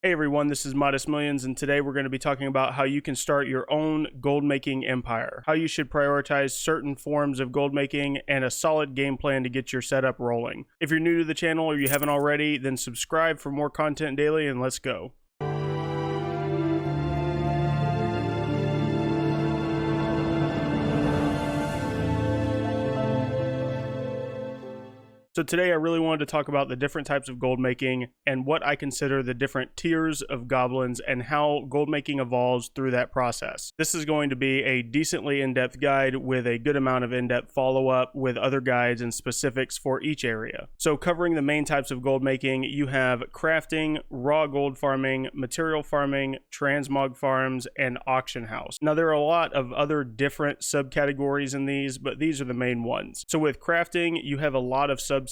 Hey everyone, this is Modest Millions, and today we're going to be talking about how you can start your own gold making empire, how you should prioritize certain forms of gold making, and a solid game plan to get your setup rolling. If you're new to the channel or you haven't already, then subscribe for more content daily, and let's go. So today I really wanted to talk about the different types of gold making and what I consider the different tiers of goblins and how gold making evolves through that process. This is going to be a decently in-depth guide with a good amount of in-depth follow-up with other guides and specifics for each area. So covering the main types of gold making, you have crafting, raw gold farming, material farming, transmog farms, and auction house. Now there are a lot of other different subcategories in these, but these are the main ones. So with crafting, you have a lot of subsections,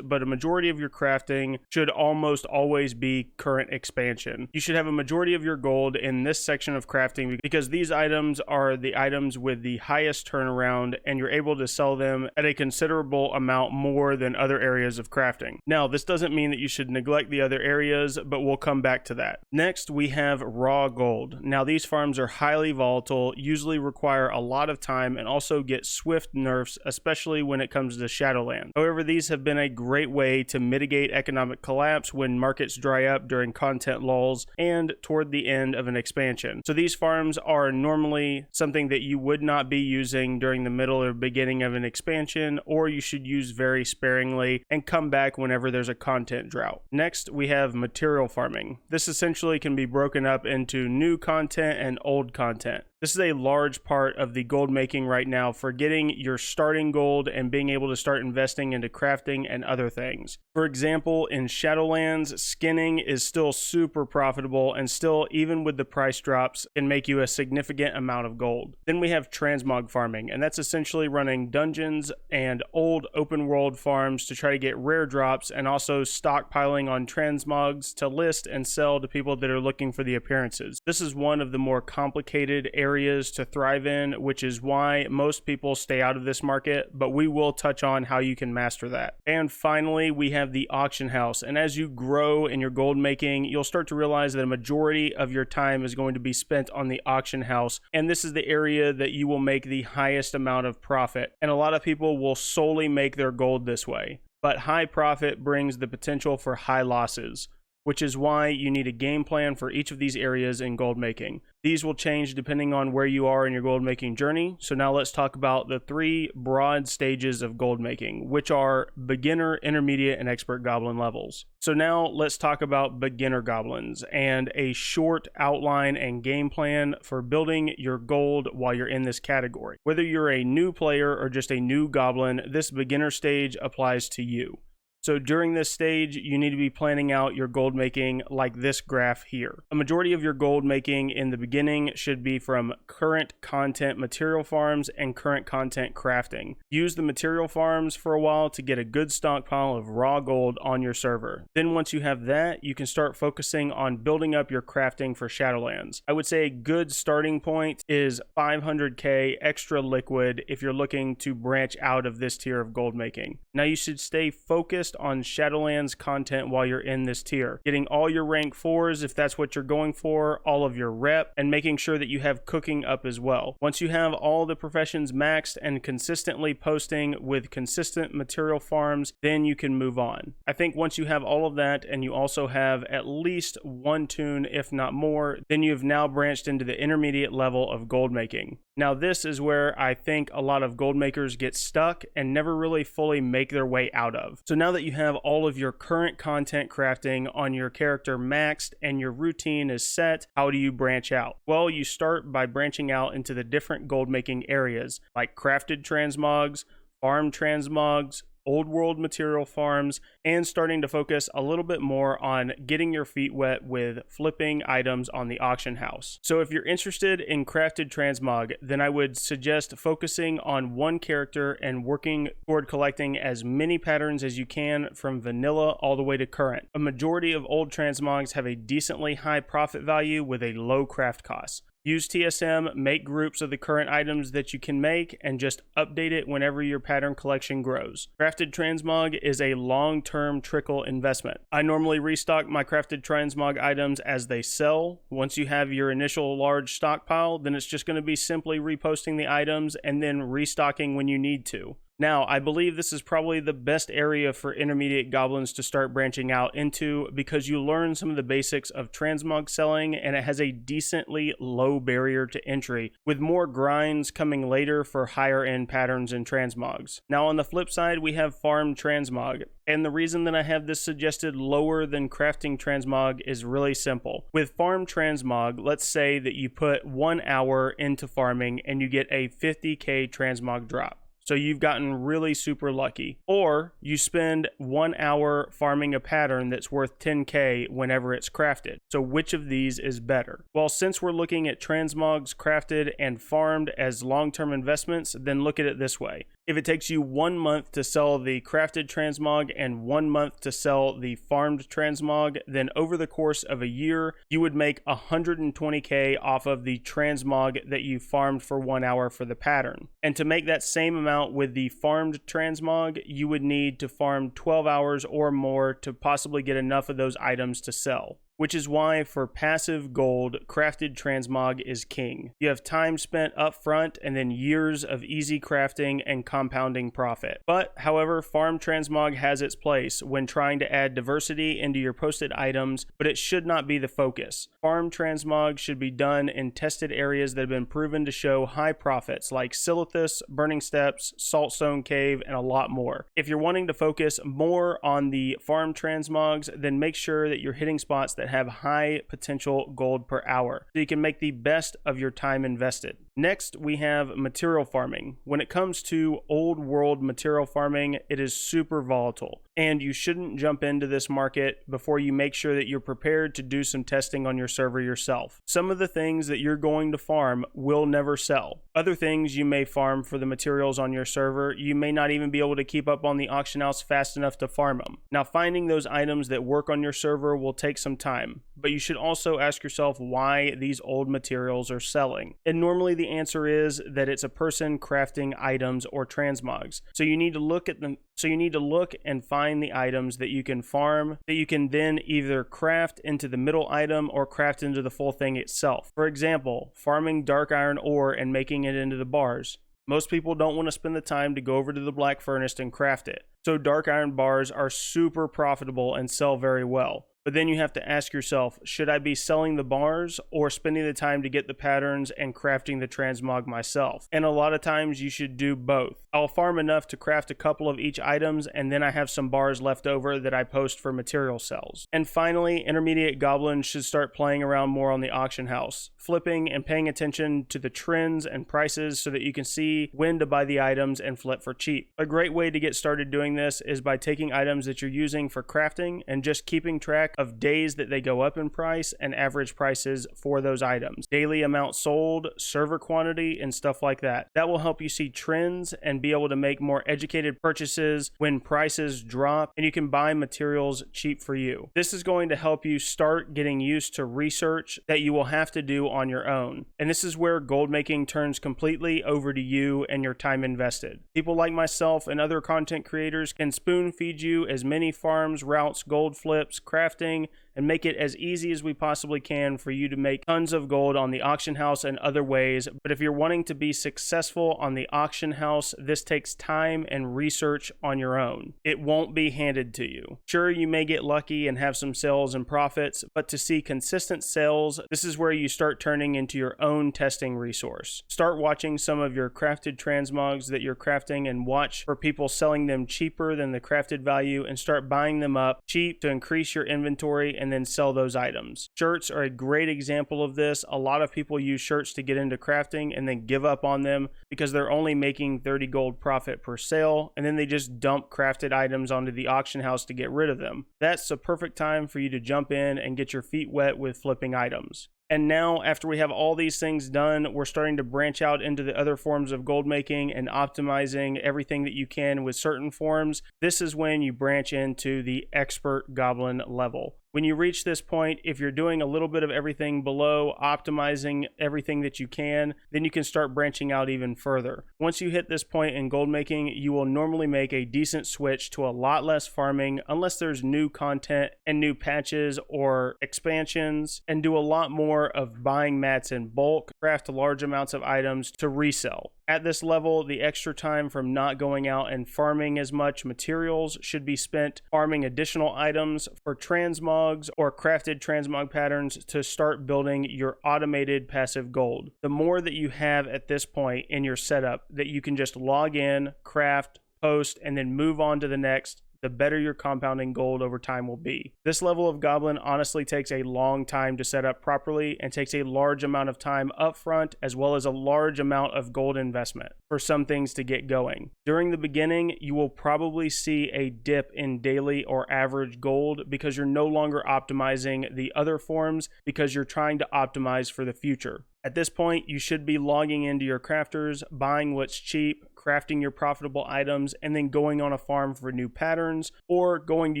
but a majority of your crafting should almost always be current expansion. You should have a majority of your gold in this section of crafting because these items are the items with the highest turnaround, and you're able to sell them at a considerable amount more than other areas of crafting. Now, this doesn't mean that you should neglect the other areas, but we'll come back to that. Next, we have raw gold. Now, these farms are highly volatile, usually require a lot of time, and also get swift nerfs, especially when it comes to shadowlands. However, these have been a great way to mitigate economic collapse when markets dry up during content lulls and toward the end of an expansion. So these farms are normally something that you would not be using during the middle or beginning of an expansion, or you should use very sparingly and come back whenever there's a content drought. Next, we have material farming. This essentially can be broken up into new content and old content. This is a large part of the gold making right now for getting your starting gold and being able to start investing into crafting and other things. For example, in Shadowlands, skinning is still super profitable and still, even with the price drops, can make you a significant amount of gold. Then we have transmog farming, and that's essentially running dungeons and old open world farms to try to get rare drops, and also stockpiling on transmogs to list and sell to people that are looking for the appearances. This is one of the more complicated areas to thrive in, which is why most people stay out of this market, but we will touch on how you can master that. And finally, we have the auction house, and as you grow in your gold making, you'll start to realize that a majority of your time is going to be spent on the auction house, and this is the area that you will make the highest amount of profit. And a lot of people will solely make their gold this way, but high profit brings the potential for high losses, which is why you need a game plan for each of these areas in gold making. These will change depending on where you are in your gold making journey. So now let's talk about the three broad stages of gold making, which are beginner, intermediate, and expert goblin levels. So now let's talk about beginner goblins and a short outline and game plan for building your gold while you're in this category. Whether you're a new player or just a new goblin, this beginner stage applies to you. So during this stage, you need to be planning out your gold making like this graph here. A majority of your gold making in the beginning should be from current content material farms and current content crafting. Use the material farms for a while to get a good stockpile of raw gold on your server. Then once you have that, you can start focusing on building up your crafting for Shadowlands. I would say a good starting point is 500k extra liquid if you're looking to branch out of this tier of gold making. Now you should stay focused on Shadowlands content while you're in this tier, getting all your rank 4s if that's what you're going for, all of your rep, and making sure that you have cooking up as well. Once you have all the professions maxed and consistently posting with consistent material farms, then you can move on. I think once you have all of that and you also have at least one toon, if not more, then you've now branched into the intermediate level of gold making. Now this is where I think a lot of gold makers get stuck and never really fully make their way out of. So now that you have all of your current content crafting on your character maxed and your routine is set, how do you branch out? Well, you start by branching out into the different gold making areas like crafted transmogs, farm transmogs, old world material farms, and starting to focus a little bit more on getting your feet wet with flipping items on the auction house. So if you're interested in crafted transmog, then I would suggest focusing on one character and working toward collecting as many patterns as you can from vanilla all the way to current. A majority of old transmogs have a decently high profit value with a low craft cost. Use TSM, make groups of the current items that you can make, and just update it whenever your pattern collection grows. Crafted transmog is a long-term trickle investment. I normally restock my crafted transmog items as they sell. Once you have your initial large stockpile, then it's just going to be simply reposting the items and then restocking when you need to. Now, I believe this is probably the best area for intermediate goblins to start branching out into because you learn some of the basics of transmog selling and it has a decently low barrier to entry, with more grinds coming later for higher end patterns and transmogs. Now, on the flip side, we have farm transmog. And the reason that I have this suggested lower than crafting transmog is really simple. With farm transmog, let's say that you put 1 hour into farming and you get a 50k transmog drop. So you've gotten really super lucky. Or you spend 1 hour farming a pattern that's worth 10k whenever it's crafted. So which of these is better? Well, since we're looking at transmogs crafted and farmed as long-term investments, then look at it this way. If it takes you 1 month to sell the crafted transmog and 1 month to sell the farmed transmog, then over the course of a year, you would make 120k off of the transmog that you farmed for 1 hour for the pattern. And to make that same amount with the farmed transmog, you would need to farm 12 hours or more to possibly get enough of those items to sell. Which is why for passive gold, crafted transmog is king. You have time spent up front and then years of easy crafting and compounding profit. But, however, farm transmog has its place when trying to add diversity into your posted items, but it should not be the focus. Farm transmog should be done in tested areas that have been proven to show high profits like Silithus, Burning Steps, Saltstone Cave, and a lot more. If you're wanting to focus more on the farm transmogs, then make sure that you're hitting spots that have high potential gold per hour, so you can make the best of your time invested. Next, we have material farming. When it comes to old world material farming, it is super volatile, and you shouldn't jump into this market before you make sure that you're prepared to do some testing on your server yourself. Some of the things that you're going to farm will never sell. Other things you may farm for the materials on your server, you may not even be able to keep up on the auction house fast enough to farm them. Now, finding those items that work on your server will take some time, but you should also ask yourself why these old materials are selling. And normally the answer is that it's a person crafting items or transmogs. So you need to look at them. So you need to look and find the items that you can farm, that you can then either craft into the middle item or craft into the full thing itself. For example, farming dark iron ore and making it into the bars. Most people don't want to spend the time to go over to the black furnace and craft it. So dark iron bars are super profitable and sell very well. But then you have to ask yourself, should I be selling the bars or spending the time to get the patterns and crafting the transmog myself? And a lot of times you should do both. I'll farm enough to craft a couple of each items, and then I have some bars left over that I post for material sales. And finally, intermediate goblins should start playing around more on the auction house, flipping and paying attention to the trends and prices so that you can see when to buy the items and flip for cheap. A great way to get started doing this is by taking items that you're using for crafting and just keeping track of days that they go up in price and average prices for those items, daily amount sold, server quantity, and stuff like that. That will help you see trends and be able to make more educated purchases when prices drop and you can buy materials cheap for you. This is going to help you start getting used to research that you will have to do on your own. And this is where gold making turns completely over to you and your time invested. People like myself and other content creators can spoon feed you as many farms, routes, gold flips, crafting, and make it as easy as we possibly can for you to make tons of gold on the auction house and other ways. But if you're wanting to be successful on the auction house, this takes time and research on your own. It won't be handed to you. Sure, you may get lucky and have some sales and profits, but to see consistent sales, this is where you start turning into your own testing resource. Start watching some of your crafted transmogs that you're crafting and watch for people selling them cheaper than the crafted value and start buying them up cheap to increase your inventory and then sell those items. Shirts are a great example of this. A lot of people use shirts to get into crafting and then give up on them because they're only making 30 gold profit per sale, and then they just dump crafted items onto the auction house to get rid of them. That's a perfect time for you to jump in and get your feet wet with flipping items. And now, after we have all these things done, we're starting to branch out into the other forms of gold making and optimizing everything that you can with certain forms. This is when you branch into the expert goblin level. When you reach this point, if you're doing a little bit of everything below, optimizing everything that you can, then you can start branching out even further. Once you hit this point in gold making, you will normally make a decent switch to a lot less farming unless there's new content and new patches or expansions, and do a lot more of buying mats in bulk, craft large amounts of items to resell. At this level, the extra time from not going out and farming as much materials should be spent farming additional items for transmogs or crafted transmog patterns to start building your automated passive gold. The more that you have at this point in your setup that you can just log in, craft, post, and then move on to the next, the better your compounding gold over time will be. This level of goblin honestly takes a long time to set up properly and takes a large amount of time up front as well as a large amount of gold investment for some things to get going. During the beginning, you will probably see a dip in daily or average gold because you're no longer optimizing the other forms because you're trying to optimize for the future. At this point, you should be logging into your crafters, buying what's cheap, crafting your profitable items, and then going on a farm for new patterns, or going to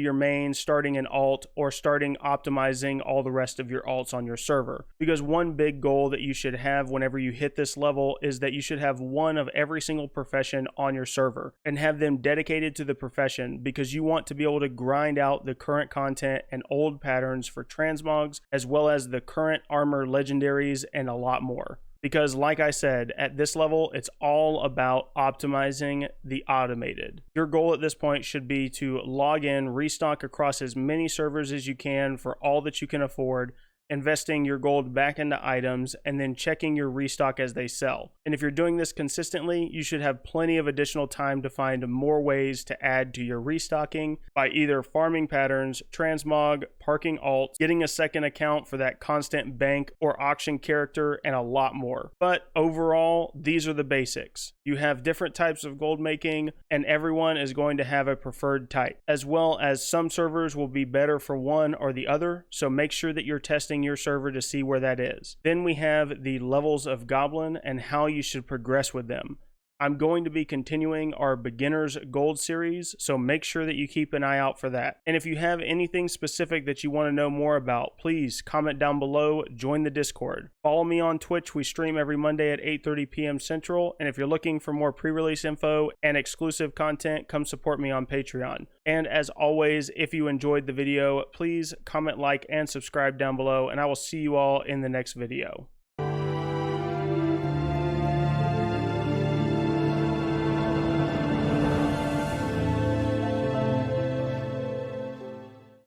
your main, starting an alt, or starting optimizing all the rest of your alts on your server. Because one big goal that you should have whenever you hit this level is that you should have one of every single profession on your server and have them dedicated to the profession, because you want to be able to grind out the current content and old patterns for transmogs, as well as the current armor legendaries and a lot more. Because like I said, at this level, it's all about optimizing the automated. Your goal at this point should be to log in, restock across as many servers as you can for all that you can afford, investing your gold back into items, and then checking your restock as they sell. And if you're doing this consistently, you should have plenty of additional time to find more ways to add to your restocking by either farming patterns, transmog, parking alt, getting a second account for that constant bank or auction character, and a lot more. But overall, these are the basics. You have different types of gold making, and everyone is going to have a preferred type, as well as some servers will be better for one or the other, so make sure that you're testing your server to see where that is. Then we have the levels of goblin and how you should progress with them. I'm going to be continuing our beginners gold series, so make sure that you keep an eye out for that. And if you have anything specific that you want to know more about, please comment down below, join the Discord. Follow me on Twitch. We stream every Monday at 8:30 p.m. Central, and if you're looking for more pre-release info and exclusive content, come support me on Patreon. And as always, if you enjoyed the video, please comment, like, and subscribe down below, and I will see you all in the next video.